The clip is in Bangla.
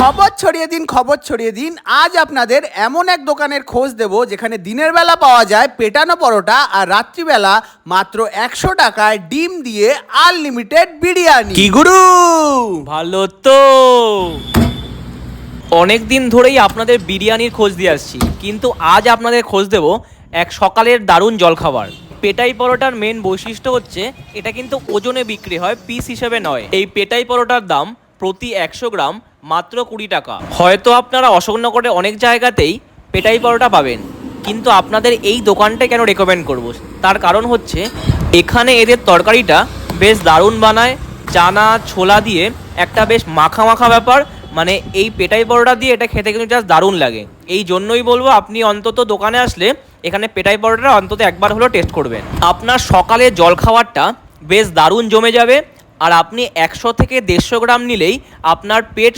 খবর ছড়িয়ে দিন আজ আপনাদের এমন এক দোকানের খোঁজ দেব যেখানে দিনের বেলা পাওয়া যায় পেটানো পরোটা আর রাত্রিবেলা মাত্র 100 টাকায় ডিম দিয়ে আনলিমিটেড বিরিয়ানি। কি গুরু ভালো তো অনেক দিন ধরেই আপনাদের বিরিয়ানির খোঁজ দিয়ে আসছি, কিন্তু আজ আপনাদের খোঁজ দেব এক সকালের দারুণ জলখাবার। পেটাই পরোটার মেন বৈশিষ্ট্য হচ্ছে এটা কিন্তু ওজনে বিক্রি হয়, পিস হিসেবে নয়। এই পেটাই পরোটার দাম প্রতি 100 গ্রাম মাত্র 20 টাকা। হয়তো আপনারা অশোকনগরে অনেক জায়গাতেই পেটাই পরোটা পাবেন, কিন্তু আপনাদের এই দোকানটা কেন রেকমেন্ড করব, তার কারণ হচ্ছে এখানে এদের তরকারিটা বেশ দারুণ বানায়। চানা ছোলা দিয়ে একটা বেশ মাখা মাখা ব্যাপার, মানে এই পেটাই পরোটা দিয়ে এটা খেতে কিন্তু জাস্ট দারুণ লাগে। এই জন্যই বলবো আপনি অন্তত দোকানে আসলে এখানে পেটাই পরোটাটা অন্তত একবার হলেও টেস্ট করবেন। আপনার সকালে জলখাবারটা বেশ দারুণ জমে যাবে, আর আপনি 100 থেকে 150 গ্রাম নিলেই আপনার পেট